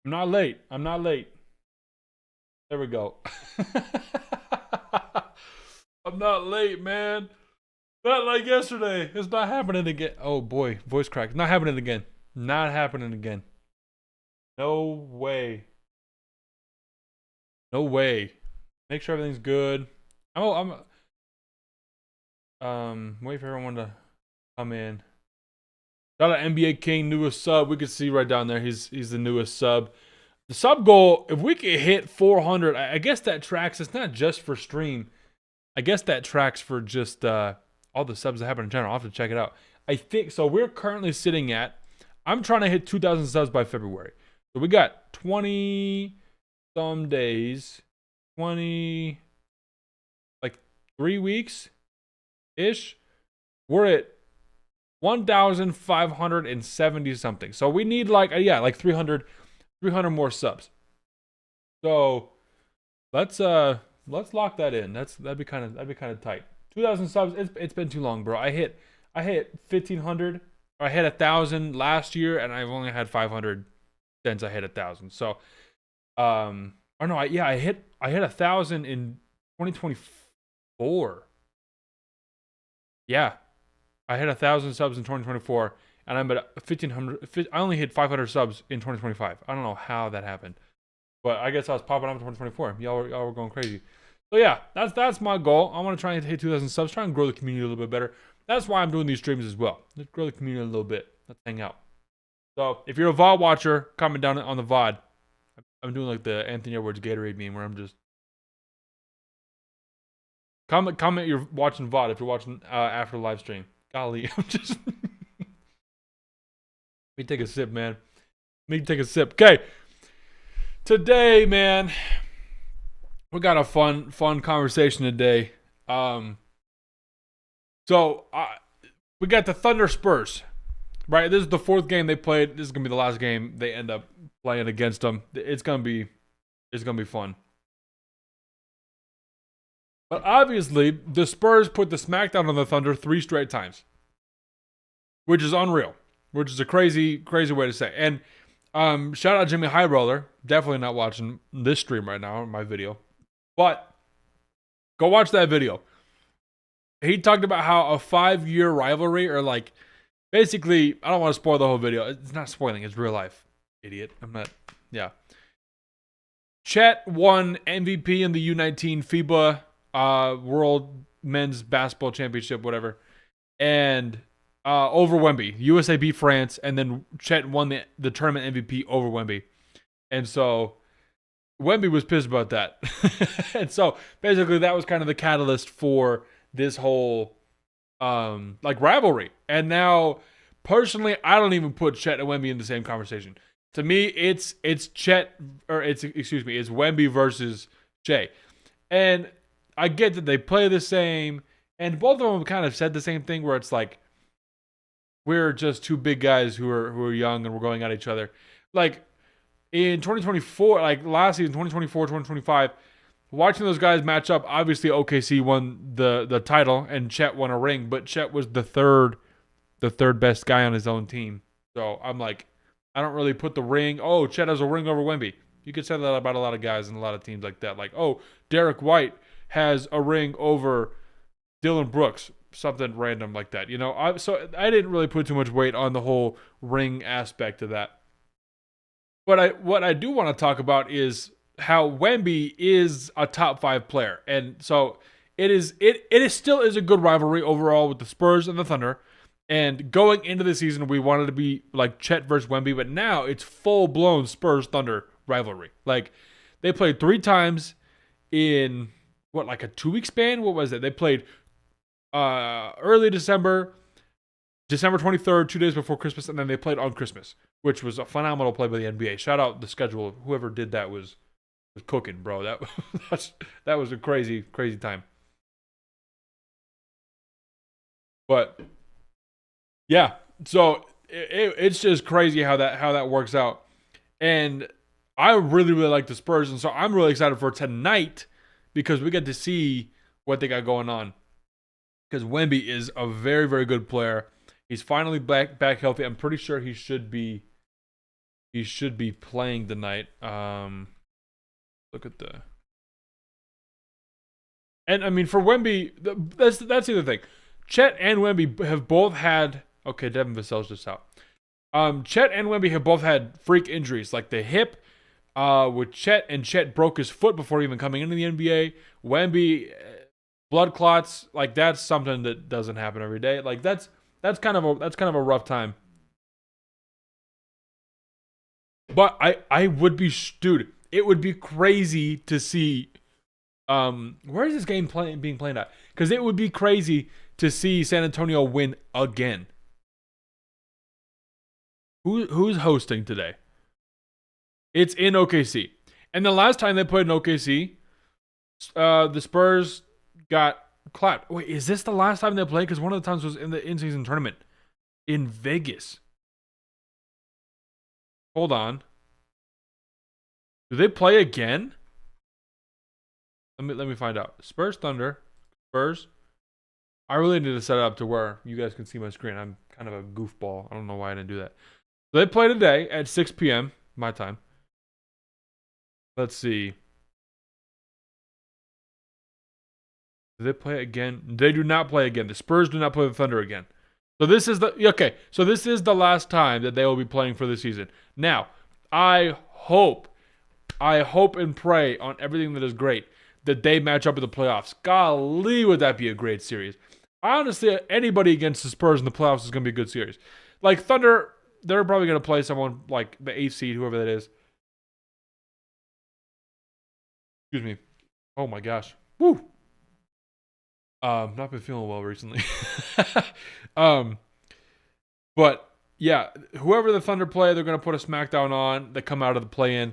I'm not late. I'm not late. There we go. I'm not late, man. Not like yesterday. It's not happening again. Oh boy, voice crack. Not happening again. Not happening again. No way. No way. Make sure everything's good. I'm waiting for everyone to come in. Shout out NBA King, newest sub. We can see right down there. He's the newest sub. The sub goal, if we could hit 400, I guess that tracks. It's not just for stream. I guess that tracks for just all the subs that happen in general. I'll have to check it out. I think so. We're currently sitting at. I'm trying to hit 2,000 subs by February. So we got 20 some days, 20 like 3 weeks ish. We're at 1,570 something. So we need like 300 more subs. So let's lock that in. That'd be kind of tight. 2,000 subs. It's been too long, bro. I hit 1,500. I hit 1,000 last year, and I've only had 500 since I hit 1,000. So, or no, I hit 1,000 in 2024. Yeah, I hit 1,000 subs in 2024, and I'm at 1,500. I only hit 500 subs in 2025. I don't know how that happened, but I guess I was popping up in 2024. Y'all were going crazy. So yeah, that's my goal. I want to try and hit 2,000 subs, try and grow the community a little bit better. That's why I'm doing these streams as well. Let's grow the community a little bit. Let's hang out. So if you're a VOD watcher, comment down on the VOD. I'm doing like the Anthony Edwards Gatorade meme where I'm just comment you're watching VOD if you're watching after the live stream. Golly, I'm just let me take a sip, man. Let me take a sip. Okay. Today, man, we got a fun conversation today. So we got the Thunder Spurs, right? This is the fourth game they played. This is gonna be the last game they end up playing against them. It's gonna be fun. But obviously, the Spurs put the smackdown on the Thunder 3 straight times, which is unreal. Which is a crazy way to say. And shout out Jimmy Highroller. Definitely not watching this stream right now, my video. But go watch that video. He talked about how a 5-year rivalry, or like, basically, I don't want to spoil the whole video. It's not spoiling, it's real life. Idiot. I'm not, yeah. Chet won MVP in the U19 FIBA World Men's Basketball Championship, whatever. And over Wemby. USA beat France, and then Chet won the tournament MVP over Wemby. And so Wemby was pissed about that. And so basically that was kind of the catalyst for this whole like rivalry. And now personally, I don't even put Chet and Wemby in the same conversation. To me, it's Chet, or it's Wemby versus Shea. And I get that they play the same, and both of them kind of said the same thing where it's like, we're just two big guys who are young and we're going at each other. Like in 2024, like last season, 2024, 2025, watching those guys match up, obviously OKC won the title and Chet won a ring, but Chet was the third best guy on his own team. So I'm like, I don't really put the ring. Oh, Chet has a ring over Wemby. You could say that about a lot of guys and a lot of teams like that. Like, oh, Derek White has a ring over Dylan Brooks. Something random like that, you know. So I didn't really put too much weight on the whole ring aspect of that. But what I do want to talk about is how Wemby is a top 5 player, and so it is still a good rivalry overall with the Spurs and the Thunder. And going into the season, we wanted to be like Chet versus Wemby, but now it's full blown Spurs Thunder rivalry. Like they played 3 times in what, like a 2-week span? What was it? They played early December 23rd, 2 days before Christmas, and then they played on Christmas, which was a phenomenal play by the NBA. Shout out the schedule. Whoever did that was cooking, bro. That was a crazy time. But yeah, so it's just crazy how that works out. And I really like the Spurs, and so I'm really excited for tonight because we get to see what they got going on. Because Wemby is a very, very good player. He's finally back healthy. I'm pretty sure he should be he should be playing tonight. Look at the. And I mean, for Wemby, that's the other thing. Chet and Wemby have both had. Okay, Devin Vassell's just out. Chet and Wemby have both had freak injuries, like the hip with Chet, and Chet broke his foot before even coming into the NBA. Wemby, blood clots, like that's something that doesn't happen every day. Like that's kind of a rough time. But I would be, dude, it would be crazy to see. Where is this game being played at? Because it would be crazy to see San Antonio win again. Who's hosting today? It's in OKC. And the last time they played in OKC, the Spurs got clapped. Wait, is this the last time they played? Because one of the times was in the in-season tournament in Vegas. Hold on. Do they play again? Let me find out. Spurs Thunder. Spurs. I really need to set it up to where you guys can see my screen. I'm kind of a goofball. I don't know why I didn't do that. So they play today at 6 p.m. my time. Let's see. Do they play again? They do not play again. The Spurs do not play the Thunder again. So this is the last time that they will be playing for the season. Now, I hope and pray on everything that is great that they match up in the playoffs. Golly, would that be a great series. Honestly, anybody against the Spurs in the playoffs is going to be a good series. Like Thunder, they're probably going to play someone like the 8th seed, whoever that is. Excuse me. Oh my gosh. Woo. Not been feeling well recently. But yeah, whoever the Thunder play, they're going to put a smackdown on. They come out of the play-in.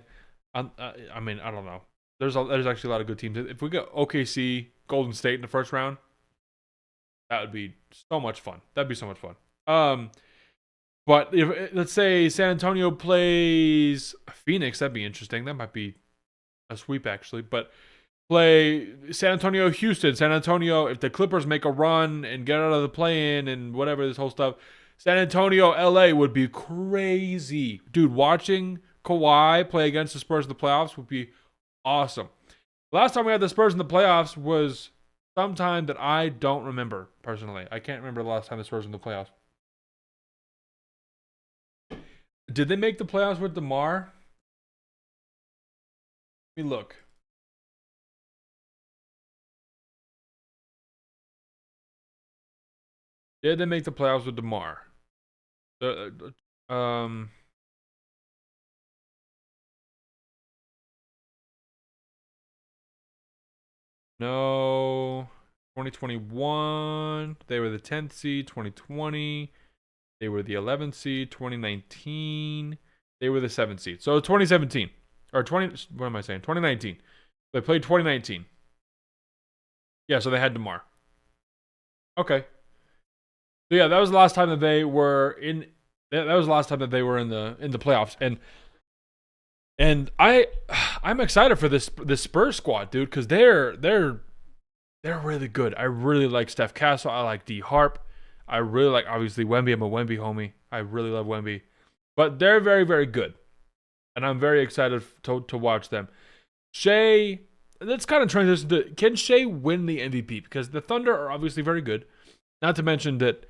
I mean, I don't know. There's actually a lot of good teams. If we get OKC, Golden State in the first round, that would be so much fun. That'd be so much fun. But if let's say San Antonio plays Phoenix, that'd be interesting. That might be a sweep actually. But play San Antonio, Houston, San Antonio. If the Clippers make a run and get out of the play-in and whatever this whole stuff, San Antonio, LA would be crazy, dude. Watching Kawhi play against the Spurs in the playoffs would be awesome. Last time we had the Spurs in the playoffs was sometime that I don't remember personally. I can't remember the last time the Spurs were in the playoffs. Did they make the playoffs with DeMar? Let me look. Did they make the playoffs with DeMar? No. 2021, they were the 10th seed. 2020, they were the 11th seed. 2019, they were the 7th seed. So 2017 or 20. What am I saying? 2019. They played 2019. Yeah, so they had DeMar. Okay. So yeah, that was the last time that they were in. That was the last time that they were in the playoffs, and I'm excited for this Spurs squad, dude, because they're really good. I really like Steph Castle. I like D Harp. I really like, obviously, Wemby. I'm a Wemby homie. I really love Wemby, but they're very, very good, and I'm very excited to watch them. Shea, let's kind of transition to, can Shea win the MVP? Because the Thunder are obviously very good. Not to mention that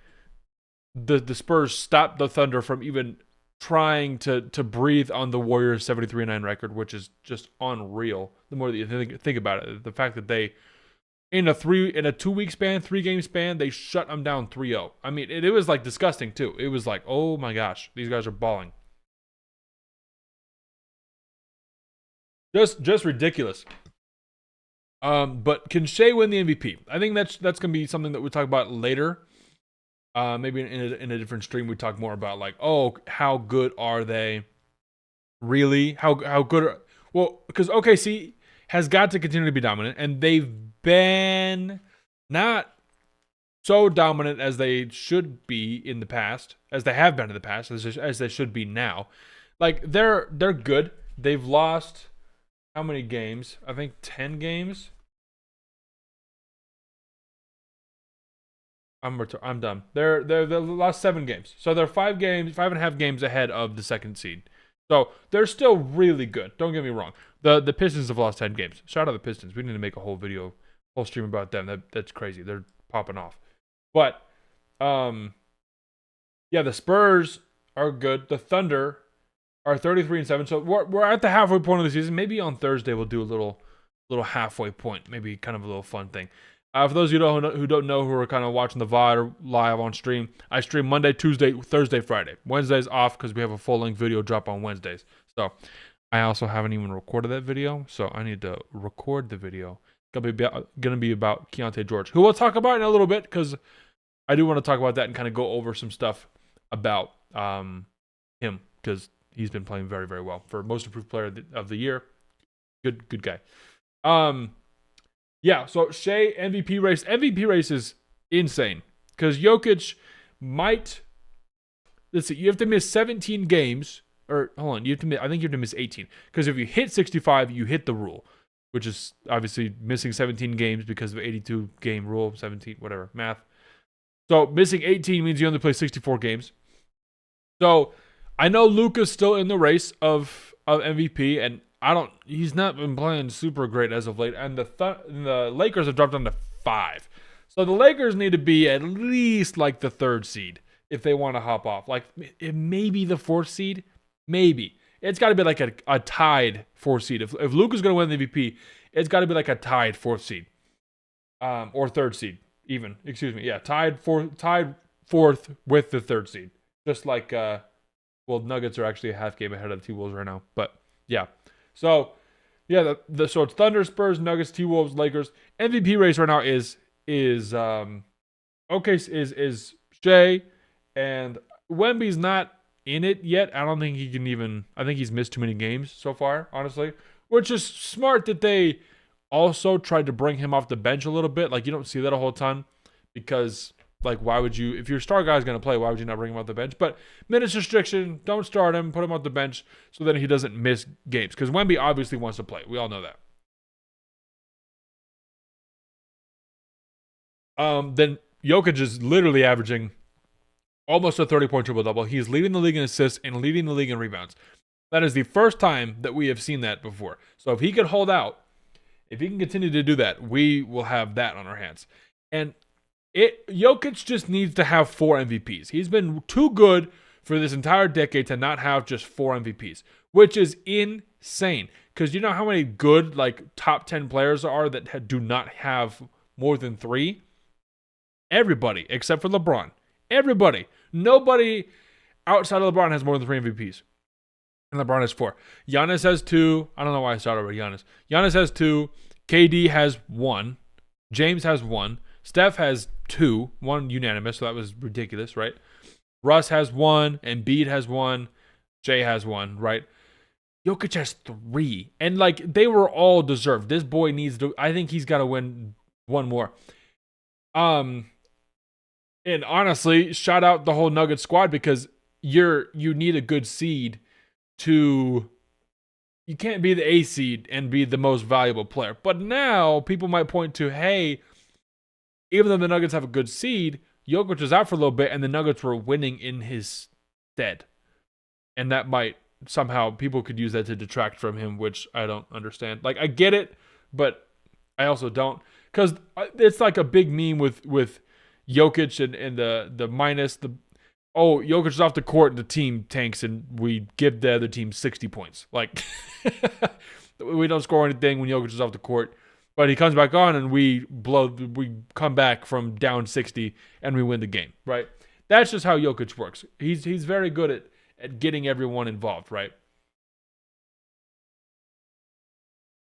the Spurs stopped the Thunder from even trying to breathe on the Warriors 73-9 record, which is just unreal. The more that you think about it, the fact that they in a 2-week span, 3-game span, they shut them down 3-0. I mean, it was like disgusting too. It was like, oh my gosh, these guys are balling. Just ridiculous. But can Shea win the MVP? I think that's gonna be something that we'll talk about later. Maybe in a different stream we talk more about, like, oh, how good are they? Really? How good well, because OKC has got to continue to be dominant, and they've been not so dominant as they should be in the past, as they have been in the past, as they should be now. Like, they're good. They've lost how many games? I think 10 games. I'm done. They're the last 7 games. So they're 5 and a half games ahead of the 2nd seed. So they're still really good. Don't get me wrong. The Pistons have lost 10 games. Shout out the Pistons. We need to make a whole stream about them. That's crazy. They're popping off. But yeah, the Spurs are good. The Thunder are 33-7. So we're at the halfway point of the season. Maybe on Thursday we'll do a little halfway point. Maybe kind of a little fun thing. For those of you who don't know, who are kind of watching the VOD or live on stream, I stream Monday, Tuesday, Thursday, Friday. Wednesday's off because we have a full-length video drop on Wednesdays. So I also haven't even recorded that video, so I need to record the video. Gonna be about Keontae George, who we'll talk about in a little bit, because I do want to talk about that and kind of go over some stuff about him, because he's been playing very, very well for most improved player of the year. Good guy. Yeah, so Shea MVP race. MVP race is insane because Jokic might. Let's see. You have to miss 17 games, or hold on. I think you have to miss 18, because if you hit 65, you hit the rule, which is obviously missing 17 games because of 82 game rule. 17, whatever, math. So missing 18 means you only play 64 games. So I know Luka's still in the race of MVP, and he's not been playing super great as of late, and the Lakers have dropped down to 5. So the Lakers need to be at least like the 3rd seed if they want to hop off. Like maybe the 4th seed, maybe. It's got to be like a tied 4th seed. If Luka's going to win the MVP, it's got to be like a tied 4th seed, or 3rd seed even. Excuse me, yeah, tied 4th with the 3rd seed. Just like Nuggets are actually a half game ahead of the T-Wolves right now, but yeah. So, yeah, so it's Thunder, Spurs, Nuggets, T-Wolves, Lakers. MVP race right now is Shea, and Wemby's not in it yet. I don't think he can even. I think he's missed too many games so far, honestly. Which is smart that they also tried to bring him off the bench a little bit. Like, you don't see that a whole ton, because like, why would you, if your star guy's going to play, why would you not bring him off the bench? But minutes restriction, don't start him, put him off the bench so that he doesn't miss games. Because Wemby obviously wants to play. We all know that. Then Jokic is literally averaging almost a 30-point triple-double. He's leading the league in assists and leading the league in rebounds. That is the first time that we have seen that before. So if he can hold out, if he can continue to do that, we will have that on our hands. And Jokic just needs to have 4 MVPs. He's been too good for this entire decade to not have just 4 MVPs, which is insane. Because you know how many good, like, top 10 players are that do not have more than 3? Everybody, except for LeBron. Everybody. Nobody outside of LeBron has more than 3 MVPs. And LeBron has 4. Giannis has 2. I don't know why I started with Giannis. Giannis has 2. KD has 1. James has 1. Steph has 2, 1 unanimous, so that was ridiculous, right? Russ has 1, Embiid has 1, Jay has 1, right? Jokic has 3, and like, they were all deserved. This boy needs to. I think he's got to win 1 more. And honestly, shout out the whole Nuggets squad, because you need a good seed to. You can't be the A seed and be the most valuable player. But now people might point to, hey, even though the Nuggets have a good seed, Jokic was out for a little bit, and the Nuggets were winning in his stead. And that might somehow, people could use that to detract from him, which I don't understand. Like, I get it, but I also don't. Because it's like a big meme with Jokic and the minus. Jokic is off the court and the team tanks, and we give the other team 60 points. Like, we don't score anything when Jokic is off the court. But he comes back on, and we come back from down 60, and we win the game, right? That's just how Jokic works. He's very good at getting everyone involved, right?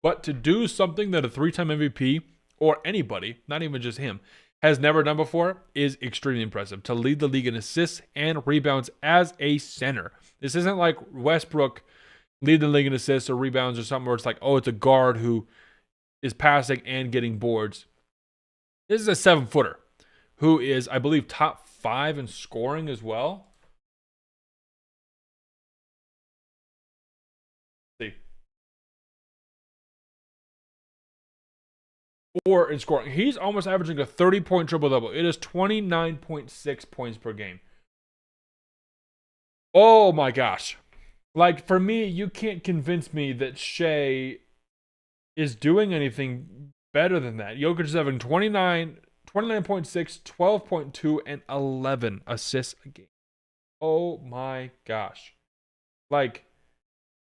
But to do something that a 3-time MVP, or anybody, not even just him, has never done before is extremely impressive. To lead the league in assists and rebounds as a center. This isn't like Westbrook lead the league in assists or rebounds or something where it's like, oh, it's a guard who is passing and getting boards. This is a 7-footer who is, I believe, top 5 in scoring as well. Let's see. Or in scoring. He's almost averaging a 30-point triple-double. It is 29.6 points per game. Oh my gosh. Like for me, you can't convince me that Shea is doing anything better than that. Jokic is having 29.6, 12.2, and 11 assists a game. Oh my gosh. Like,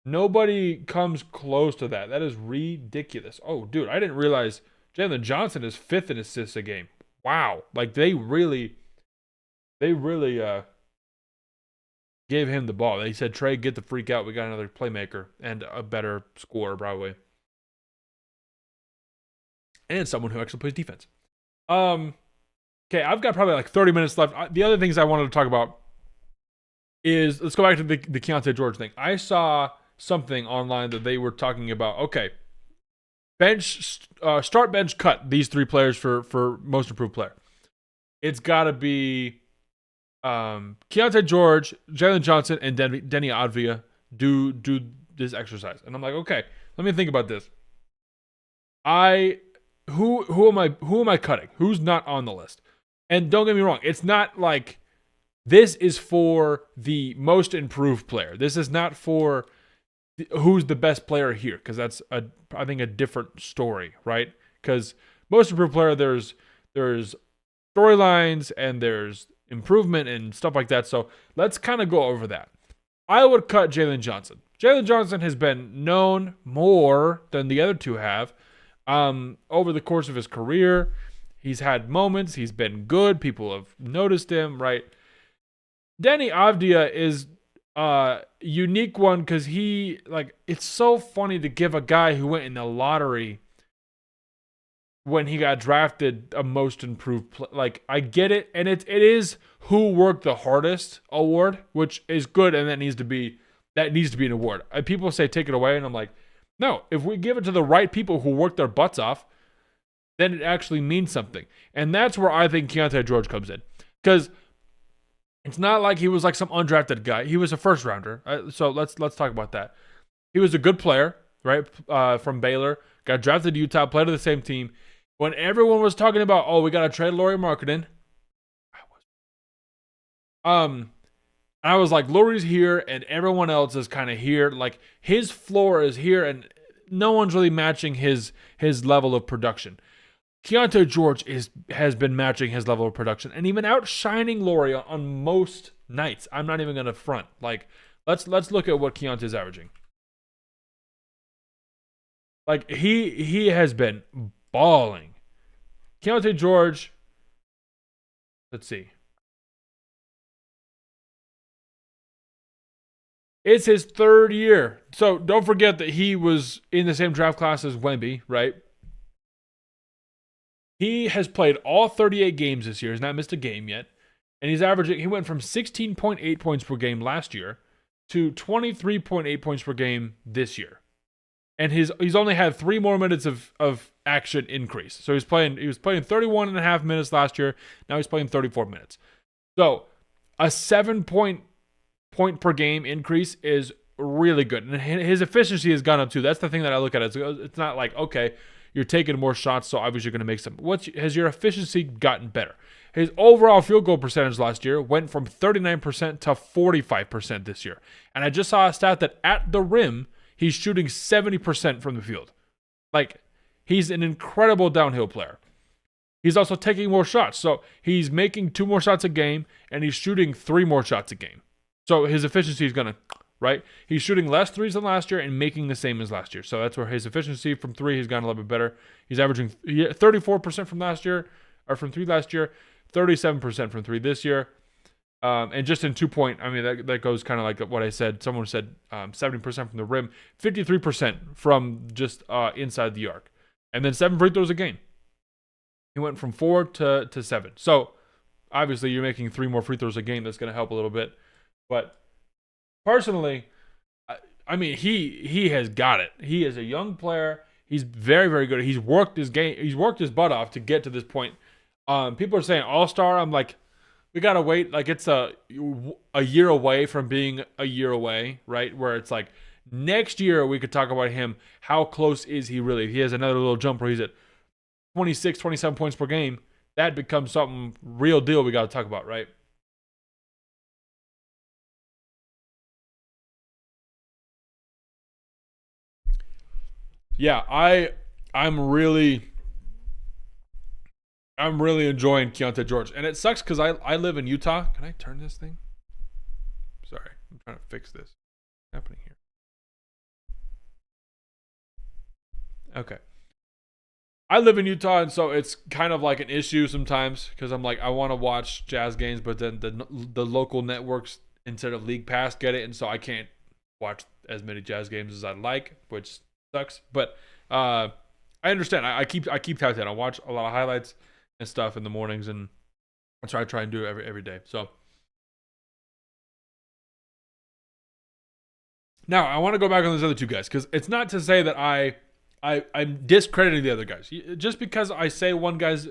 nobody comes close to that. That is ridiculous. Oh, dude, I didn't realize Jalen Johnson is fifth in assists a game. Wow. Like, they really gave him the ball. They said, Trey, get the freak out. We got another playmaker and a better scorer, probably. And someone who actually plays defense. Okay, I've got probably like 30 minutes left. The other things I wanted to talk about is, let's go back to the Keontae George thing. I saw something online that they were talking about, okay, start bench cut these three players for most improved player. It's got to be Keontae George, Jalen Johnson, and Denny Avdija do this exercise. And I'm like, okay, let me think about this. Who am I cutting? Who's not on the list? And don't get me wrong, it's not like this is for the most improved player. This is not for who's the best player here, because that's I think a different story, right? Because most improved player, there's storylines and there's improvement and stuff like that. So let's kind of go over that. I would cut Jalen Johnson. Jalen Johnson has been known more than the other two have over the course of his career. He's had moments. He's been good. People have noticed him, right? Denny Avdija is a unique one because it's so funny to give a guy who went in the lottery when he got drafted a most improved like, I get it, and it is who worked the hardest award, which is good, and that needs to be an award. People say take it away, and I'm like, no, if we give it to the right people who work their butts off, then it actually means something. And that's where I think Keontae George comes in, because it's not like he was like some undrafted guy. He was a first rounder. So let's talk about that. He was a good player, right? From Baylor, got drafted to Utah, played on the same team. When everyone was talking about, oh, we got to trade Lauri Markkanen, I was like, Lauri's here and everyone else is kind of here. Like, his floor is here and no one's really matching his level of production. Keontae George has been matching his level of production and even outshining Lauri on most nights. I'm not even going to front. Like, let's look at what Keontae's averaging. Like, he has been balling. Keontae George, let's see. It's his third year. So don't forget that he was in the same draft class as Wemby, right? He has played all 38 games this year. He's not missed a game yet. And he went from 16.8 points per game last year to 23.8 points per game this year. And he's only had 3 more minutes of action increase. So he was playing 31 and a half minutes last year. Now he's playing 34 minutes. So a 7-point per game increase is really good. And his efficiency has gone up too. That's the thing that I look at. It's not like, okay, you're taking more shots, so obviously you're going to make some. Has your efficiency gotten better? His overall field goal percentage last year went from 39% to 45% this year. And I just saw a stat that at the rim, he's shooting 70% from the field. Like, he's an incredible downhill player. He's also taking more shots. So he's making 2 more shots a game, and he's shooting 3 more shots a game. So his efficiency is going to, right? He's shooting less threes than last year and making the same as last year. So that's where his efficiency from 3 has gotten a little bit better. He's averaging 34% from last year, or from 3 last year, 37% from 3 this year. And just in 2-point, I mean, that goes kind of like what I said. Someone said 70% from the rim, 53% from just inside the arc. And then 7 free throws a game. He went from 4 to 7. So obviously you're making 3 more free throws a game. That's going to help a little bit. But personally, I mean, he has got it. He is a young player. He's very, very good. He's worked his game. He's worked his butt off to get to this point. People are saying all-star. I'm like, we got to wait. Like, it's a year away from being a year away, right? Where it's like, next year we could talk about him. How close is he really? If he has another little jump where he's at 26, 27 points per game, that becomes something real deal we got to talk about, right? Yeah, I'm really enjoying Keontae George, and it sucks because I live in Utah. Can I turn this thing? Sorry, I'm trying to fix this. What's happening here? Okay. I live in Utah, and so it's kind of like an issue sometimes because I'm like, I want to watch Jazz games, but then the local networks instead of League Pass get it, and so I can't watch as many Jazz games as I'd like, which sucks. But I understand. I keep tabs in. I watch a lot of highlights and stuff in the mornings, and that's what I try and do every day. So now I want to go back on those other two guys because it's not to say that I'm discrediting the other guys. Just because I say one guy's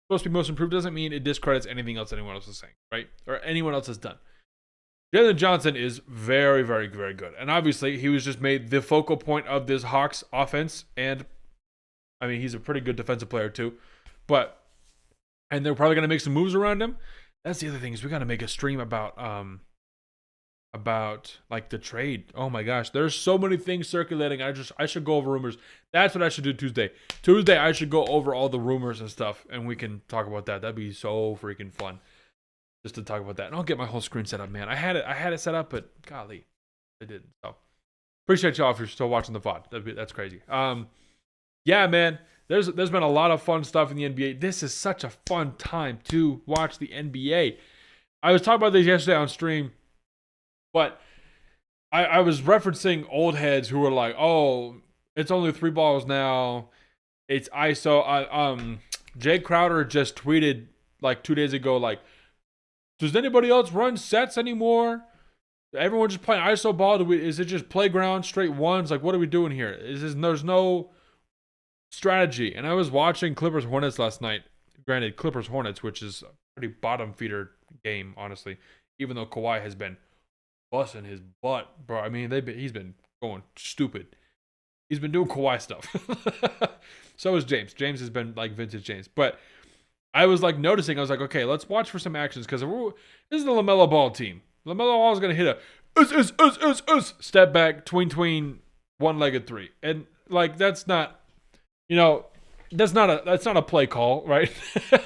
supposed to be most improved doesn't mean it discredits anything else anyone else is saying, right? Or anyone else has done. Jalen Johnson is very, very, very good. And obviously, he was just made the focal point of this Hawks offense. And, I mean, he's a pretty good defensive player, too. And they're probably going to make some moves around him. That's the other thing is we got to make a stream about like the trade. Oh my gosh, there's so many things circulating. I should go over rumors. That's what I should do Tuesday. Tuesday I should go over all the rumors and stuff, and we can talk about that. That'd be so freaking fun, just to talk about that. And I'll get my whole screen set up, man. I had it set up, but golly, I didn't. So appreciate y'all if you're still watching the VOD. That's crazy. Yeah, man. There's been a lot of fun stuff in the NBA. This is such a fun time to watch the NBA. I was talking about this yesterday on stream. But I was referencing old heads who were like, "Oh, it's only 3 balls now. It's ISO." Jay Crowder just tweeted like 2 days ago, like, "Does anybody else run sets anymore? Everyone just playing ISO ball? Is it just playground straight ones? Like, what are we doing here? There's no strategy?" And I was watching Clippers Hornets last night. Granted, Clippers Hornets, which is a pretty bottom feeder game, honestly, even though Kawhi has been busting his butt, bro. I mean, he's been going stupid. He's been doing Kawhi stuff. So is James. James has been like vintage James. But I was like noticing, I was like, okay, let's watch for some actions because this is the LaMelo Ball team. LaMelo Ball is going to hit a step back, tween, one-legged three. And like, that's not a play call, right?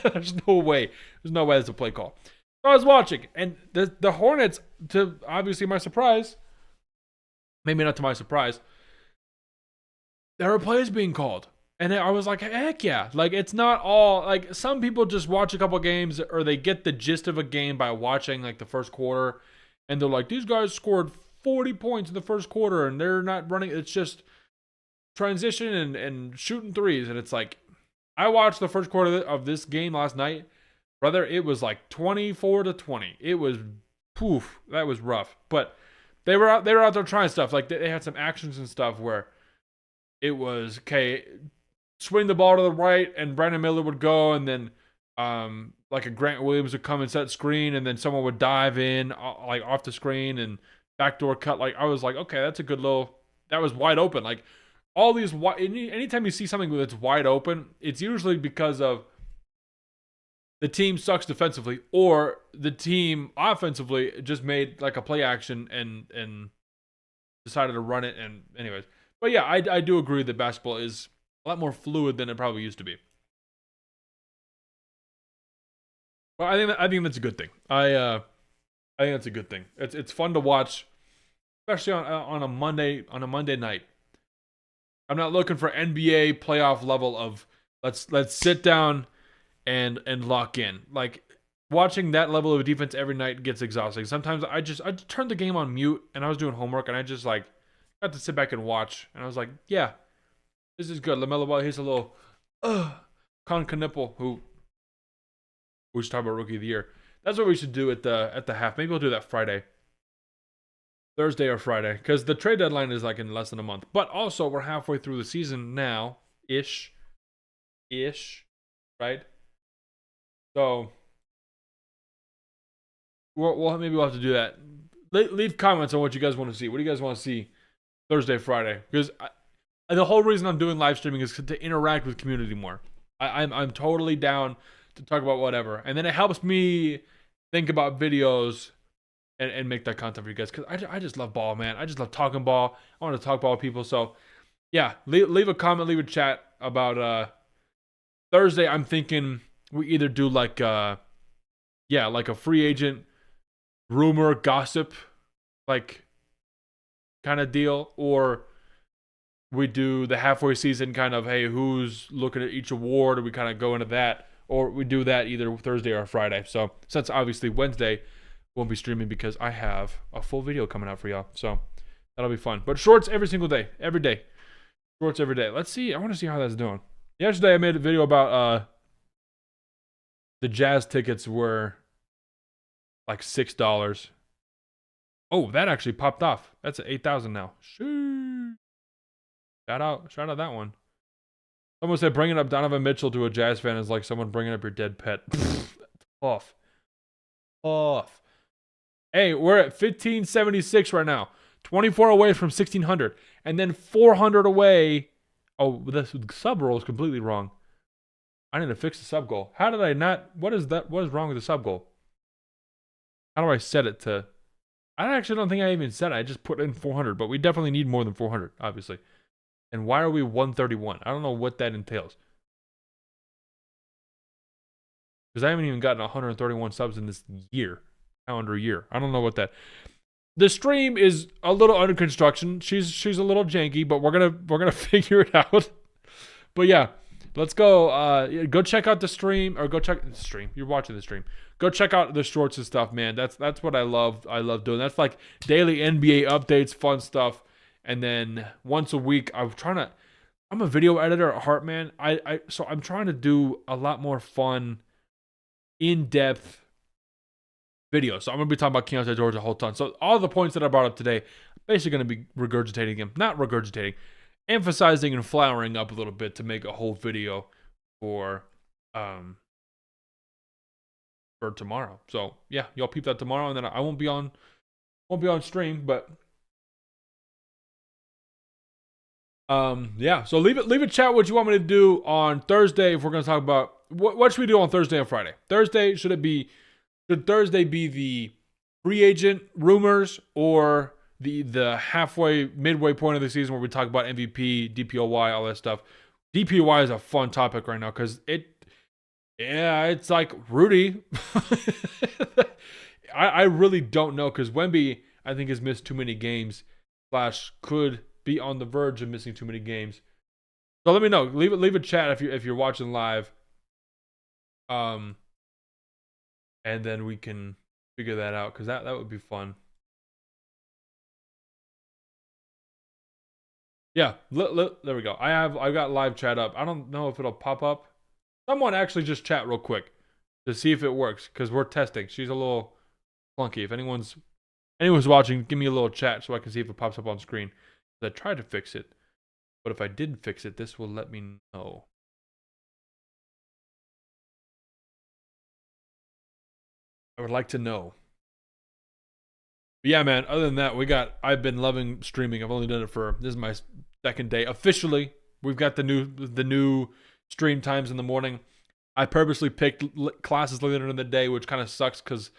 There's no way that's a play call. I was watching, and the Hornets, to obviously my surprise, maybe not to my surprise, there are plays being called. And I was like, heck yeah. Like, it's not all, like, some people just watch a couple games, or they get the gist of a game by watching, like, the first quarter, and they're like, these guys scored 40 points in the first quarter, and they're not running, it's just transition and shooting threes, and it's like, I watched the first quarter of this game last night. Brother, it was like 24-20. It was poof. That was rough. But they were out there trying stuff. Like they had some actions and stuff where it was okay, swing the ball to the right and Brandon Miller would go, and then like a Grant Williams would come and set screen, and then someone would dive in like off the screen and backdoor cut. Like I was like, okay, that's a good that was wide open. Like all these anytime you see something that's wide open, it's usually because of the team sucks defensively, or the team offensively just made like a play action and decided to run it. And anyways, but yeah, I do agree that basketball is a lot more fluid than it probably used to be. Well, I think that's a good thing. I think that's a good thing. It's fun to watch, especially on a Monday night. I'm not looking for NBA playoff level of let's sit down and lock in. Like watching that level of defense every night gets exhausting. Sometimes I turned the game on mute and I was doing homework and I just like got to sit back and watch, and I was like, yeah, this is good. LaMelo Ball, he's a little Con Knipple, who we should talk about rookie of the year. That's what we should do at the half. Maybe we'll do that Thursday or Friday, because the trade deadline is like in less than a month. But also we're halfway through the season now, ish, right? So maybe we'll have to do that. Leave comments on what you guys want to see. What do you guys want to see Thursday, Friday? Because the whole reason I'm doing live streaming is to interact with community more. I'm totally down to talk about whatever, and then it helps me think about videos and make that content for you guys, because I just love ball, man. I just love talking ball. I want to talk ball with people. So Yeah, leave a comment, leave a chat about Thursday. I'm thinking we either do like like a free agent rumor gossip like kind of deal, or we do the halfway season kind of, hey, who's looking at each award, or we kind of go into that, or we do that either Thursday or Friday. So since obviously Wednesday won't be streaming because I have a full video coming out for y'all, so that'll be fun. But shorts every single day, every day, shorts every day. Let's see. I want to see how that's doing. Yesterday I made a video about the Jazz tickets were like $6. Oh, that actually popped off. That's at 8,000 now. Shoo. Shout out that one. Someone said bringing up Donovan Mitchell to a Jazz fan is like someone bringing up your dead pet. Off. Hey, we're at 1576 right now. 24 away from 1600. And then 400 away. Oh, the sub roll is completely wrong. I need to fix the sub goal. How did I not? What is that? What is wrong with the sub goal? How do I set it to? I actually don't think I even set it. I just put in 400, but we definitely need more than 400, obviously. And why are we 131? I don't know what that entails. Because I haven't even gotten 131 subs in this calendar year. I don't know what that. The stream is a little under construction. She's a little janky, but we're gonna figure it out. But yeah, let's go. Go check out the stream, or go check the stream. You're watching the stream. Go check out the shorts and stuff, man. That's what I love. I love doing. That's like daily NBA updates, fun stuff. And then once a week, I'm a video editor at heart, man. So I'm trying to do a lot more fun, in-depth videos. So I'm gonna be talking about Keontae George a whole ton. So all the points that I brought up today, basically gonna be regurgitating them. Not regurgitating, emphasizing and flowering up a little bit to make a whole video for tomorrow. So yeah, y'all peep that tomorrow, and then I won't be on stream, but yeah. So leave a chat what you want me to do on Thursday if we're gonna talk about what should we do on Thursday and Friday. Should Thursday be the free agent rumors, or the halfway midway point of the season where we talk about MVP, DPOY, all that stuff? DPOY is a fun topic right now because it's like Rudy. I really don't know, because Wemby, I think, has missed too many games, / could be on the verge of missing too many games. So let me know. Leave a chat if you're watching live. And then we can figure that out, because that would be fun. Yeah, there we go. I've got live chat up. I don't know if it'll pop up. Someone actually just chat real quick to see if it works, because we're testing. She's a little clunky. If anyone's watching, give me a little chat so I can see if it pops up on screen. I tried to fix it, but if I didn't fix it, this will let me know. I would like to know. But yeah, man, other than that, I've been loving streaming. I've only done it this is my second day. Officially, we've got the new stream times in the morning. I purposely picked classes later in the day, which kind of sucks because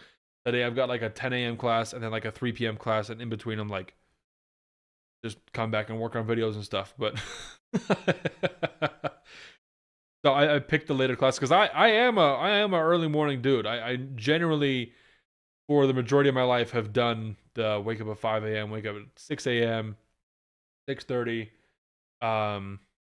today I've got like a 10 a.m. class and then like a 3 p.m. class, and in between I'm like, just come back and work on videos and stuff. But so I picked the later class because I am a early morning dude. I generally, for the majority of my life, have done the wake up at 5 a.m., wake up at 6 a.m., 6:30,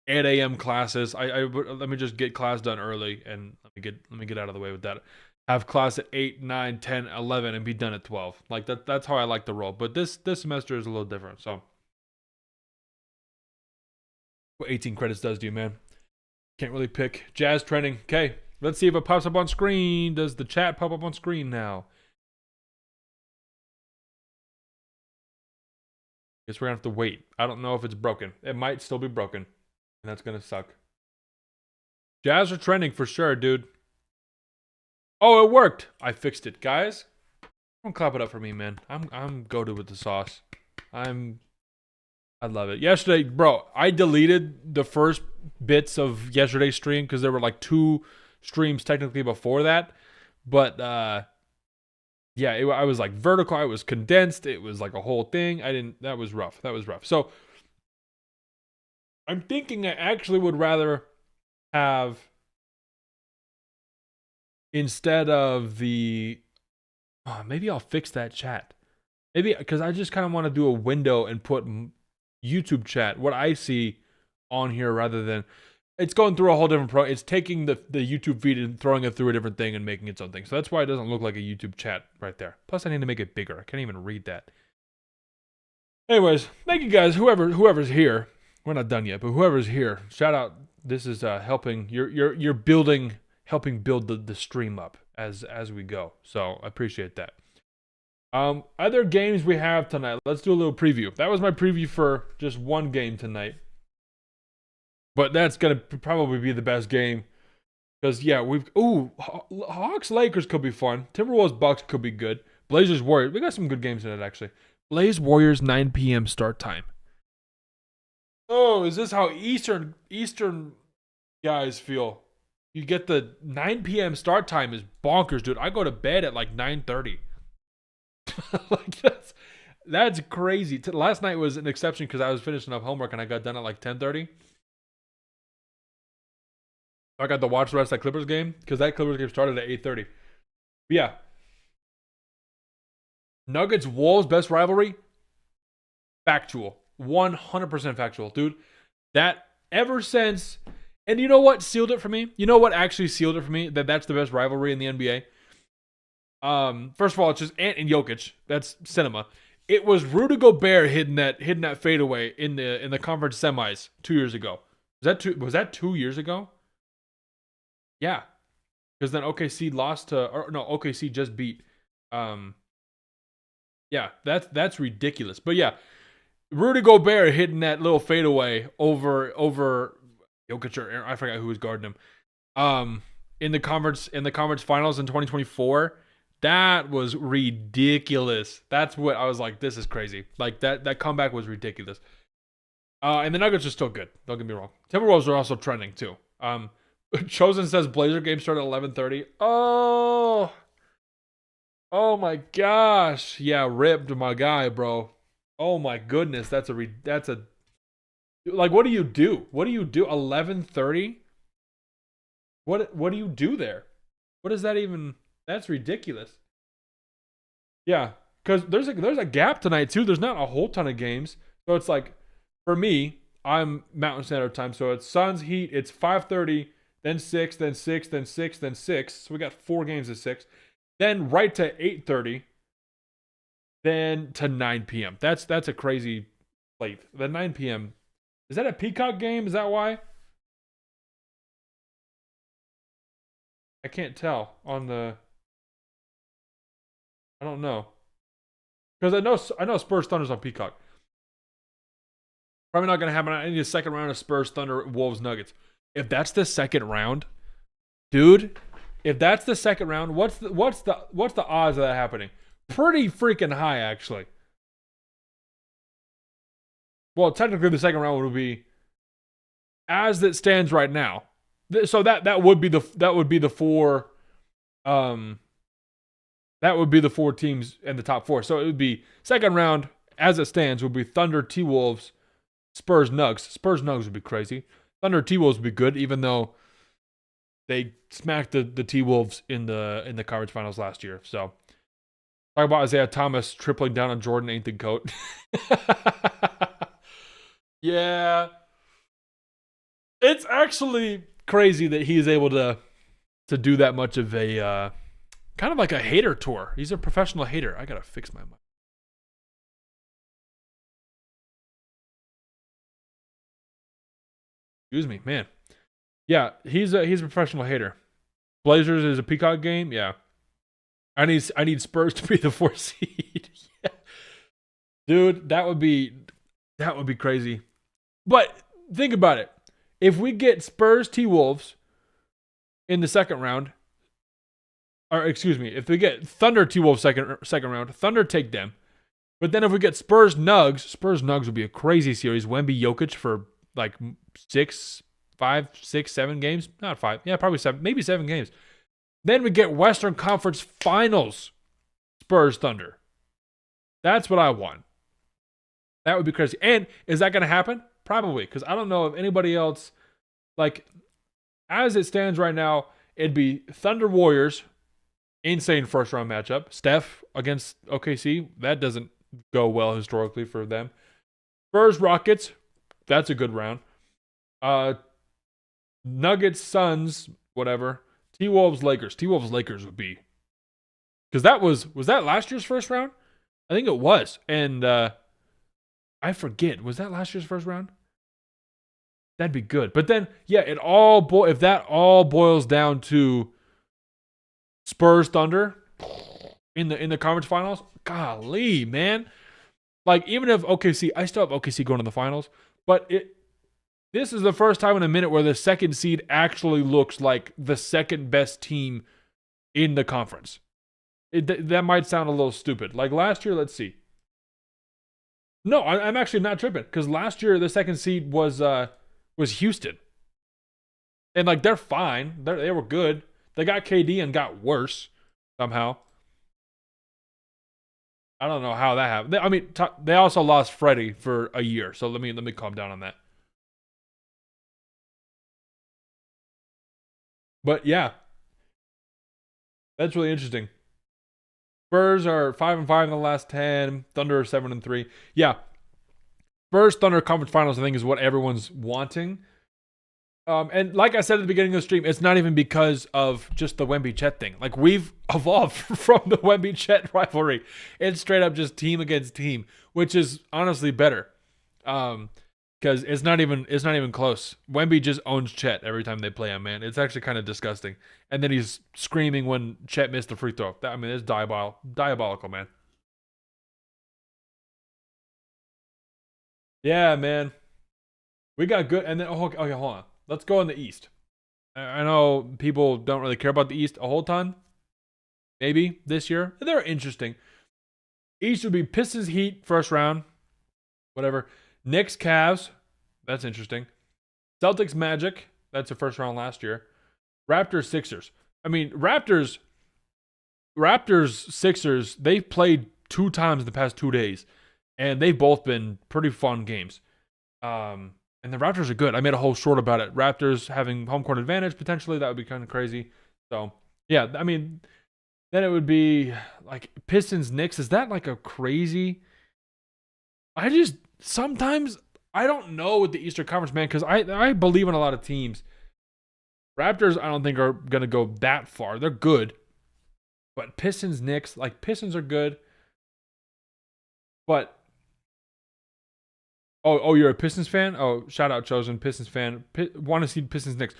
8 a.m. classes. Let me just get class done early, and let me get out of the way with that. Have class at 8, 9, 10, 11, and be done at 12. Like that's how I like to roll. But this semester is a little different. So what 18 credits does to you, man? Can't really pick. Jazz trending. Okay, let's see if it pops up on screen. Does the chat pop up on screen now? Guess we're gonna have to wait. I don't know if it's broken. It might still be broken, and that's gonna suck. Jazz are trending for sure, dude. Oh, it worked. I fixed it, guys. Don't clap it up for me, man. I'm goated with the sauce. I love it. Yesterday, bro, I deleted the first bits of yesterday's stream because there were like 2 streams technically before that. But yeah, I was like vertical. I was condensed. It was like a whole thing. That was rough. So I'm thinking I actually would rather have, instead of the, oh, maybe I'll fix that chat. Maybe because I just kind of want to do a window and put YouTube chat, what I see on here, rather than it's going through a whole different it's taking the YouTube feed and throwing it through a different thing and making its own thing. So that's why it doesn't look like a YouTube chat right there. Plus I need to make it bigger. I can't even read that. Anyways, thank you guys. Whoever's here. We're not done yet, but whoever's here, shout out. This is helping. You're building, helping build the stream up as we go. So I appreciate that. Other games we have tonight. Let's do a little preview. That was my preview for just one game tonight. But that's going to probably be the best game. Because, yeah, Hawks Lakers could be fun. Timberwolves Bucks could be good. Blazers Warriors. We got some good games in it, actually. Blaze Warriors 9 p.m. start time. Oh, is this how Eastern guys feel? You get the 9 p.m. start time is bonkers, dude. I go to bed at like 9:30. Like that's crazy. Last night was an exception because I was finishing up homework and I got done at like 10:30. I got to watch the rest of that Clippers game because that Clippers game started at 8:30. But yeah. Nuggets Wolves best rivalry. Factual. 100% factual, dude. That ever since, and you know what sealed it for me? You know what actually sealed it for me? That's the best rivalry in the NBA. First of all, it's just Ant and Jokic. That's cinema. It was Rudy Gobert hitting that fadeaway in the conference semis 2 years ago. Was that 2 years ago? Yeah, because then OKC lost to, or no, OKC just beat. Yeah, that's ridiculous. But yeah, Rudy Gobert hitting that little fadeaway over Jokic, or I forgot who was guarding him. In the conference finals in 2024. That was ridiculous. That's what I was like, this is crazy. Like that comeback was ridiculous. And the Nuggets are still good. Don't get me wrong. Timberwolves are also trending too. Chosen says Blazer game started at 11:30. Oh my gosh. Yeah, ripped my guy, bro. Oh my goodness. That's a like, what do you do? 11:30? What do you do there? What is that even? That's ridiculous. Yeah, because there's a gap tonight too. There's not a whole ton of games, so it's like, for me, I'm Mountain Standard Time, so it's Suns Heat. It's 5:30, then 6, then 6, then 6, then 6. So we got 4 games at 6. Then right to 8:30, then to 9 p.m. That's a crazy late. The 9 p.m. Is that a Peacock game? Is that why? I can't tell on the. I don't know, because I know Spurs Thunder's on Peacock. Probably not gonna happen. I need a second round of Spurs Thunder Wolves Nuggets. If that's the second round, dude. If that's the second round, what's the odds of that happening? Pretty freaking high, actually. Well, technically, the second round would be, as it stands right now. So that would be the 4. That would be the 4 teams in the top 4. So it would be second round, as it stands, would be Thunder, T-Wolves, Spurs, Nugs. Spurs, Nugs would be crazy. Thunder, T-Wolves would be good, even though they smacked the T-Wolves in the conference finals last year. So talk about Isaiah Thomas tripling down on Jordan ain't the goat. Yeah. It's actually crazy that he's able to do that much of a kind of like a hater tour. He's a professional hater. I gotta fix my mic. Excuse me, man. Yeah, he's a professional hater. Blazers is a Peacock game. Yeah, I need Spurs to be the 4th seed. Yeah. Dude, that would be crazy. But think about it. If we get Spurs T-Wolves in the second round, or excuse me, if we get Thunder T-Wolves second round, Thunder take them. But then if we get Spurs Nugs would be a crazy series. Wemby Jokic for like 5, 6, 7 games. Not 5. Yeah, probably 7. Maybe 7 games. Then we get Western Conference Finals Spurs Thunder. That's what I want. That would be crazy. And is that going to happen? Probably, because I don't know if anybody else, like, as it stands right now, it'd be Thunder Warriors, insane first round matchup. Steph against OKC, that doesn't go well historically for them. Spurs Rockets, that's a good round. Nuggets Suns, whatever. T-Wolves Lakers. T-Wolves Lakers would be, because that was that last year's first round? I think it was, and I forget. Was that last year's first round? That'd be good. But then, yeah, if that all boils down to Spurs Thunder in the conference finals, golly, man. Like, even if OKC, I still have OKC going to the finals, but this is the first time in a minute where the second seed actually looks like the second best team in the conference. That might sound a little stupid. Like last year, let's see. No, I'm actually not tripping, because last year the second seed was Houston, and like they're fine. They were good. They got KD and got worse somehow. I don't know how that happened. I mean, they also lost Freddie for a year, so let me calm down on that. But yeah, that's really interesting. Spurs are 5-5 in the last 10. Thunder are 7-3. Yeah, Spurs Thunder conference finals, I think, is what everyone's wanting. And like I said at the beginning of the stream, it's not even because of just the Wemby Chet thing. Like, we've evolved from the Wemby Chet rivalry. It's straight up just team against team, which is honestly better. Because it's not even close. Wemby just owns Chet every time they play him, man. It's actually kind of disgusting. And then he's screaming when Chet missed the free throw. I mean, it's diabolical, man. Yeah, man. We got good. And then, okay, hold on. Let's go in the East. I know people don't really care about the East a whole ton. Maybe this year. They're interesting. East would be Pistons Heat, first round. Whatever. Knicks Cavs. That's interesting. Celtics Magic. That's the first round last year. Raptors Sixers. I mean, Raptors Sixers, they've played 2 times in the past 2 days. And they've both been pretty fun games. And the Raptors are good. I made a whole short about it. Raptors having home court advantage, potentially. That would be kind of crazy. So, yeah, I mean, then it would be like Pistons Knicks. Is that like a crazy? Sometimes I don't know with the Eastern Conference, man, because I believe in a lot of teams. Raptors, I don't think are going to go that far. They're good. But Pistons Knicks, like Pistons are good. But Oh, you're a Pistons fan? Oh, shout out Chosen, Pistons fan. Want to see Pistons Knicks.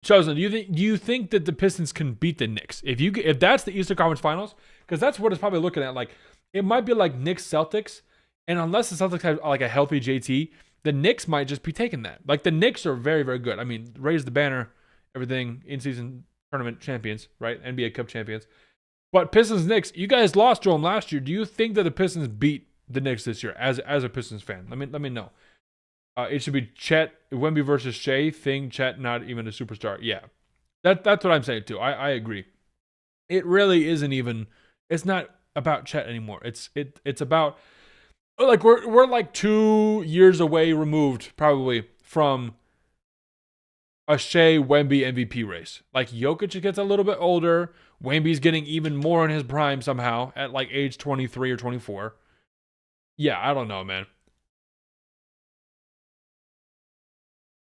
Chosen, do you think that the Pistons can beat the Knicks? If that's the Eastern Conference Finals, because that's what it's probably looking at. Like, it might be like Knicks Celtics, and unless the Celtics have like a healthy JT, the Knicks might just be taking that. Like, the Knicks are very, very good. I mean, raise the banner, everything, in-season tournament champions, right? NBA Cup champions. But Pistons Knicks, you guys lost to them last year. Do you think that the Pistons beat the Knicks this year as a Pistons fan? Let me know. It should be Chet, Wemby versus Shea. Chet, not even a superstar. Yeah, that's what I'm saying too. I agree. It really isn't even. It's not about Chet anymore. It's about, like, we're like 2 years away removed probably from a Shea Wemby MVP race. Like, Jokic gets a little bit older. Wemby's getting even more in his prime somehow at like age 23 or 24. Yeah, I don't know, man.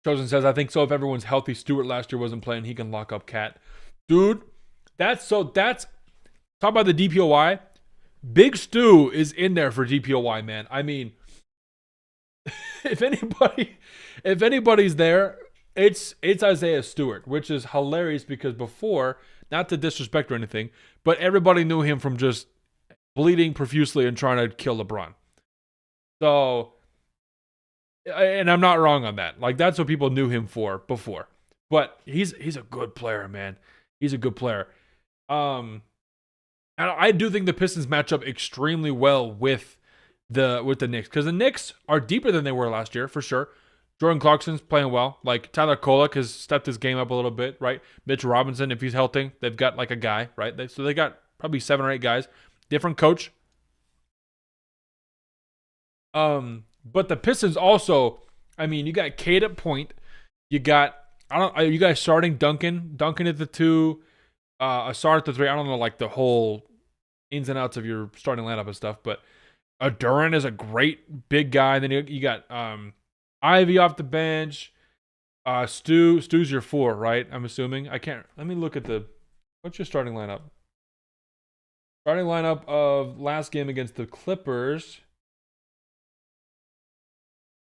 Chosen says, I think so. If everyone's healthy, Stewart last year wasn't playing, he can lock up Cat. Dude, that's talk about the DPOY. Big Stu is in there for DPOY, man. I mean, if anybody's there, it's Isaiah Stewart, which is hilarious because before, not to disrespect or anything, but everybody knew him from just bleeding profusely and trying to kill LeBron. So, and I'm not wrong on that. Like, that's what people knew him for before. But he's a good player, man. He's a good player. And I do think the Pistons match up extremely well with the Knicks, because the Knicks are deeper than they were last year for sure. Jordan Clarkson's playing well. Like, Tyler Kolek has stepped his game up a little bit, right? Mitch Robinson, if he's healthy, they've got like a guy, right? So they got probably 7 or 8 guys. Different coach. But the Pistons also I mean, you got Cade at point. You got you guys starting Duncan at the 2, Asar at the 3. I don't know like the whole ins and outs of your starting lineup and stuff, but Duran is a great big guy. Then you got Ivy off the bench. Stu's your 4, right? I'm assuming. I can't. Let me look at what's your starting lineup? Starting lineup of last game against the Clippers.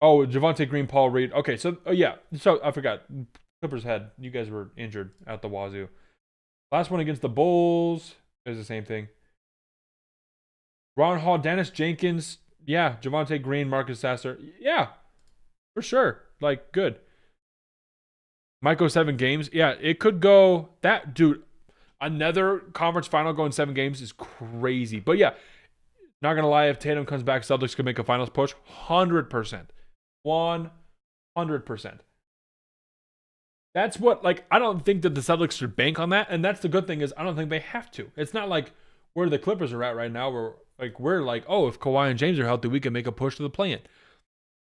Oh, Javonte Green, Paul Reed. Okay, so yeah. So I forgot. Clippers you guys were injured at the wazoo. Last one against the Bulls is the same thing. Ron Hall, Dennis Jenkins. Yeah, Javonte Green, Marcus Sasser. Yeah, for sure. Like, good. Might go 7 games. Yeah, it could go. That, dude, another conference final going 7 games is crazy. But yeah, not going to lie, if Tatum comes back, Celtics could make a finals push. 100%. 100%. That's what, like, I don't think that the Celtics should bank on that. And that's the good thing is I don't think they have to. It's not like where the Clippers are at right now where, like, we're like, oh, if Kawhi and James are healthy, we can make a push to the play-in.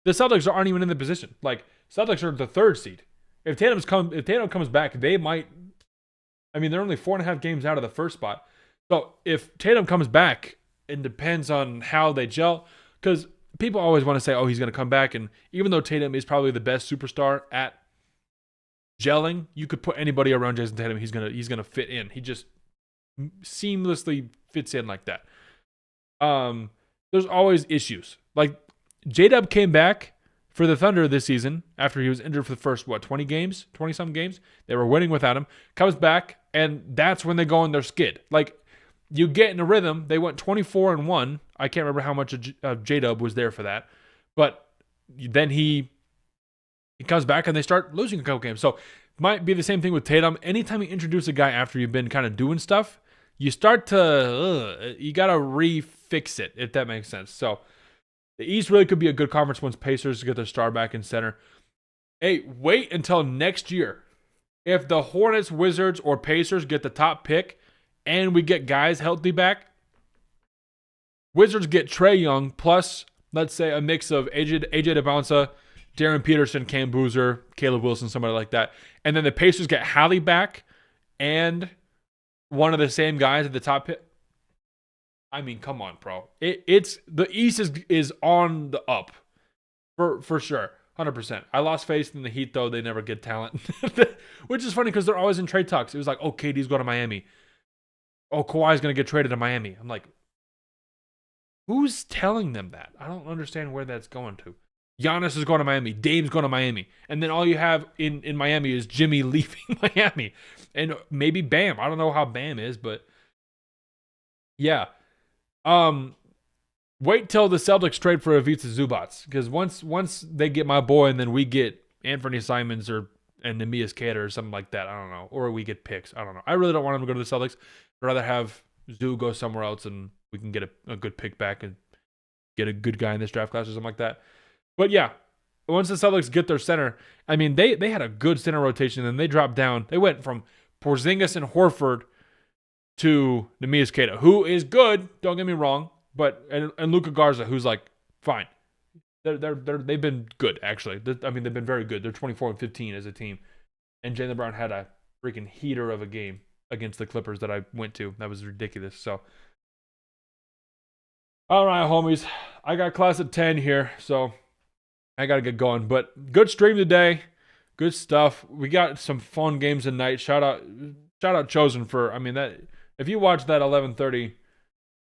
The Celtics aren't even in the position. Like, Celtics are the 3rd seed. If Tatum comes back, they might. I mean, they're only 4.5 games out of the 1st spot. So if Tatum comes back, it depends on how they gel. Because people always want to say, "Oh, he's going to come back," and even though Tatum is probably the best superstar at gelling, you could put anybody around Jason Tatum. He's gonna fit in. He just seamlessly fits in like that. There's always issues. Like J-Dub came back for the Thunder this season after he was injured for the first, 20-some games. They were winning without him. Comes back, and that's when they go on their skid. Like, you get in a rhythm. They went 24-1. I can't remember how much of J-Dub was there for that. But then he comes back, and they start losing a couple games. So, might be the same thing with Tatum. Anytime you introduce a guy after you've been kind of doing stuff, you start to, you got to refix it, if that makes sense. So, the East really could be a good conference once Pacers get their star back in center. Hey, wait until next year. If the Hornets, Wizards, or Pacers get the top pick and we get guys healthy back, Wizards get Trae Young plus, let's say, a mix of AJ DeBounce, Darren Peterson, Cam Boozer, Caleb Wilson, somebody like that. And then the Pacers get Hallie back and one of the same guys at the top pick. I mean, come on, bro. It's the East is on the up for sure, 100%. I lost faith in the Heat though; they never get talent, which is funny because they're always in trade talks. It was like, oh, KD's going to Miami. Oh, Kawhi's going to get traded to Miami. I'm like, who's telling them that? I don't understand where that's going to. Giannis is going to Miami. Dame's going to Miami, and then all you have in Miami is Jimmy leaving Miami, and maybe Bam. I don't know how Bam is, but yeah. Wait till the Celtics trade for Ivica Zubac, because once they get my boy and then we get Anthony Simons and Neemias Queta or something like that, I don't know, or we get picks, I don't know. I really don't want him to go to the Celtics. I'd rather have Zoo go somewhere else and we can get a good pick back and get a good guy in this draft class or something like that. But yeah, once the Celtics get their center, I mean, they had a good center rotation and they dropped down. They went from Porzingis and Horford to Neemias Queta, who is good, don't get me wrong, but and Luka Garza, who's like fine. They've been good actually. I mean, they've been very good. They're 24-15 as a team. And Jaylen Brown had a freaking heater of a game against the Clippers that I went to. That was ridiculous. So, all right, homies, I got class at 10 here, so I gotta get going. But good stream today, good stuff. We got some fun games tonight. Shout out Chosen for. I mean that. If you watch that 11:30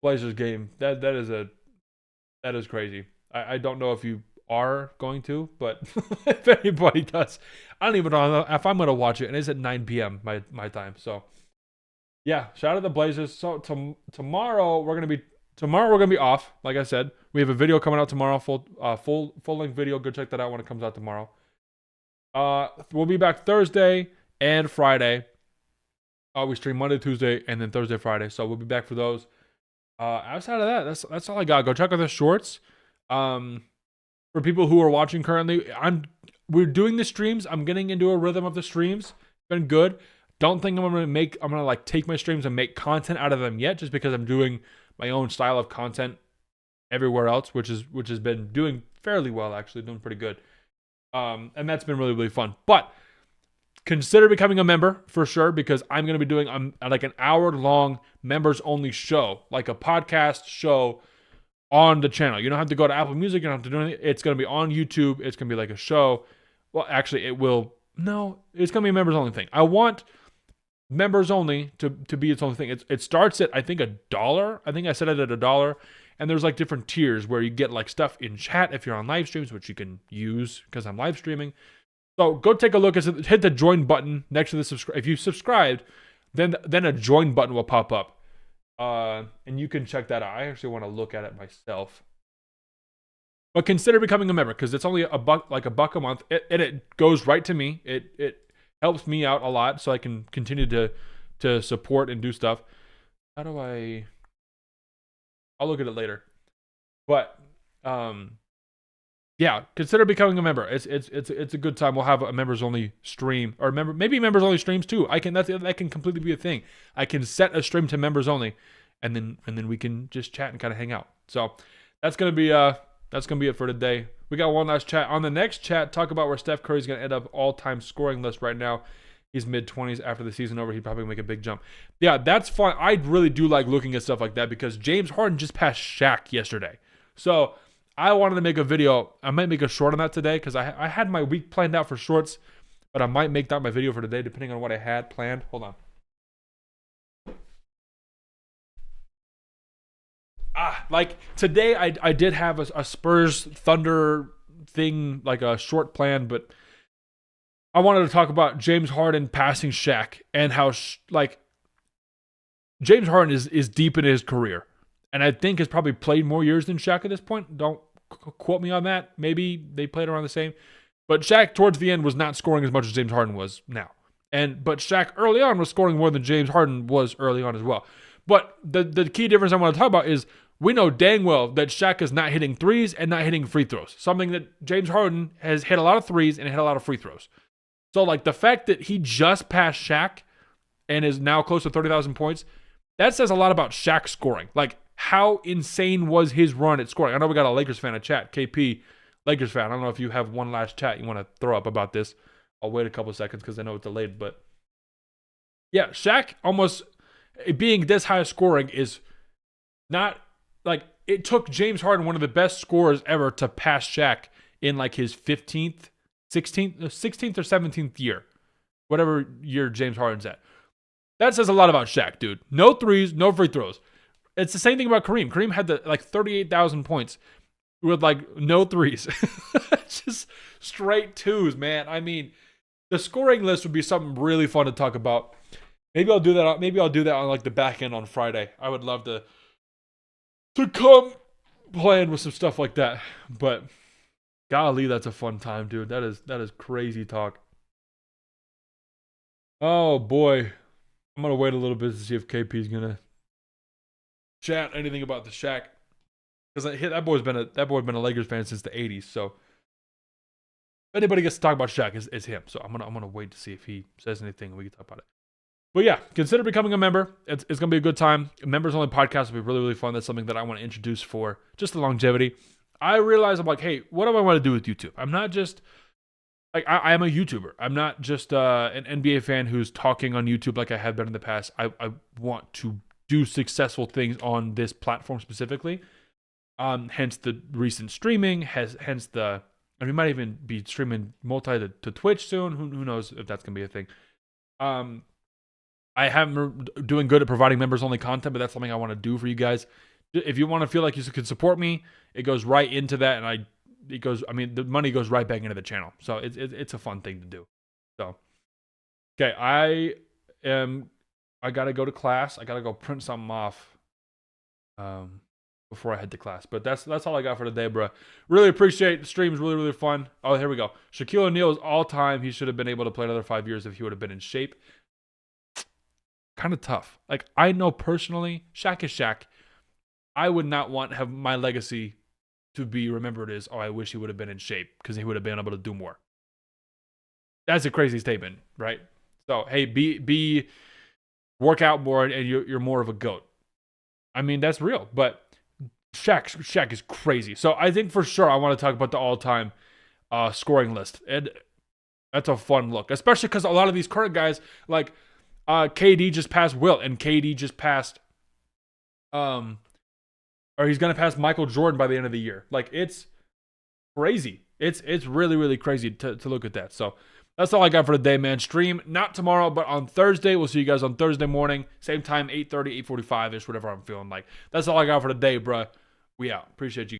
Blazers game, that is crazy. I don't know if you are going to, but if anybody does, I don't even know if I'm going to watch it. And it's at 9 p.m. my time. So yeah, shout out the Blazers. So tomorrow we're gonna be off. Like I said, we have a video coming out tomorrow, full length video. Go check that out when it comes out tomorrow. We'll be back Thursday and Friday. We stream Monday, Tuesday, and then Thursday, Friday. So we'll be back for those. Outside of that, that's all I got. Go check out the shorts. For people who are watching currently, we're doing the streams. I'm getting into a rhythm of the streams. Been good. Don't think I'm gonna like take my streams and make content out of them yet, just because I'm doing my own style of content everywhere else, which has been doing fairly well, actually, doing pretty good. And that's been really, really fun. But consider becoming a member for sure, because I'm going to be doing like an hour-long members-only show, like a podcast show on the channel. You don't have to go to Apple Music. You don't have to do anything. It's going to be on YouTube. It's going to be like a show. Well, actually, it will. No, it's going to be a members-only thing. I want members only to be its own thing. It starts at, I think, $1. I think I set it at $1. And there's like different tiers where you get like stuff in chat if you're on live streams, which you can use because I'm live streaming. So go take a look. Hit the join button next to the subscribe. If you subscribed, then a join button will pop up. And you can check that out. I actually want to look at it myself. But consider becoming a member, because it's only $1 a month. It goes right to me. It helps me out a lot, so I can continue to support and do stuff. How do I... I'll look at it later. But yeah, consider becoming a member. It's a good time. We'll have a members only stream, or maybe members only streams too. That can completely be a thing. I can set a stream to members only, and then we can just chat and kind of hang out. So that's gonna be it for today. We got one last chat. On the next chat, talk about where Steph Curry's gonna end up all-time scoring list right now. He's mid-20s. After the season over, he'd probably make a big jump. Yeah, that's fun. I really do like looking at stuff like that, because James Harden just passed Shaq yesterday. So I wanted to make a video. I might make a short on that today, because I had my week planned out for shorts, but I might make that my video for today, depending on what I had planned. Hold on. Like today, I did have a Spurs Thunder thing, like a short plan, but I wanted to talk about James Harden passing Shaq, and how James Harden is deep in his career, and I think has probably played more years than Shaq at this point. Don't quote me on that. Maybe they played around the same, but Shaq towards the end was not scoring as much as James Harden was now, but Shaq early on was scoring more than James Harden was early on as well. But the key difference I want to talk about is, we know dang well that Shaq is not hitting threes and not hitting free throws. Something that James Harden has hit a lot of threes and hit a lot of free throws. So, like, the fact that he just passed Shaq and is now close to 30,000 points, that says a lot about Shaq scoring. Like, how insane was his run at scoring? I know we got a Lakers fan in chat. KP, Lakers fan. I don't know if you have one last chat you want to throw up about this. I'll wait a couple of seconds because I know it's delayed. But, yeah, Shaq almost being this high scoring is not... Like, it took James Harden, one of the best scorers ever, to pass Shaq in like his 16th or 17th year. Whatever year James Harden's at. That says a lot about Shaq, dude. No threes, no free throws. It's the same thing about Kareem. Kareem had 38,000 points with like no threes. Just straight twos, man. I mean, the scoring list would be something really fun to talk about. Maybe I'll do that. Maybe I'll do that on like the back end on Friday. I would love to come playing with some stuff like that. But golly, that's a fun time, dude. That is crazy talk. Oh boy. I'm gonna wait a little bit to see if KP's gonna chat anything about the Shaq. Because that boy's been a Lakers fan since the 80s, so if anybody gets to talk about Shaq, it's him. So I'm gonna wait to see if he says anything and we can talk about it. But yeah, consider becoming a member. It's going to be a good time. Members only podcast will be really, really fun. That's something that I want to introduce for just the longevity. I realize I'm like, hey, what do I want to do with YouTube? I'm not just like, I am a YouTuber. I'm not just an NBA fan who's talking on YouTube like I have been in the past. I want to do successful things on this platform specifically. Hence the recent streaming. Hence the, and we might even be streaming multi to Twitch soon. Who knows if that's going to be a thing. I haven't doing good at providing members only content, but that's something I want to do for you guys. If you want to feel like you can support me, it goes right into that, and the money goes right back into the channel. So it's a fun thing to do. So, okay, I gotta go to class. I gotta go print something off before I head to class. But that's all I got for today, bro. Really appreciate the streams. Really, really fun. Oh, here we go. Shaquille O'Neal is all time. He should have been able to play another 5 years if he would have been in shape. Kind of tough. Like, I know personally, Shaq is Shaq. I would not want to have my legacy to be remembered as, oh, I wish he would have been in shape because he would have been able to do more. That's a crazy statement, right? So, hey, be work out more and you're more of a GOAT. I mean, that's real, but Shaq is crazy. So I think for sure I want to talk about the all-time scoring list. And that's a fun look, especially because a lot of these current guys, like KD just passed Wilt, and KD just passed, or he's gonna pass Michael Jordan by the end of the year. Like, it's crazy. It's really, really crazy to look at that. So that's all I got for today, man. Stream not tomorrow, but on Thursday. We'll see you guys on Thursday morning, same time, 8:30, 8:45 ish, whatever I'm feeling like. That's all I got for today, bruh. We out. Appreciate you.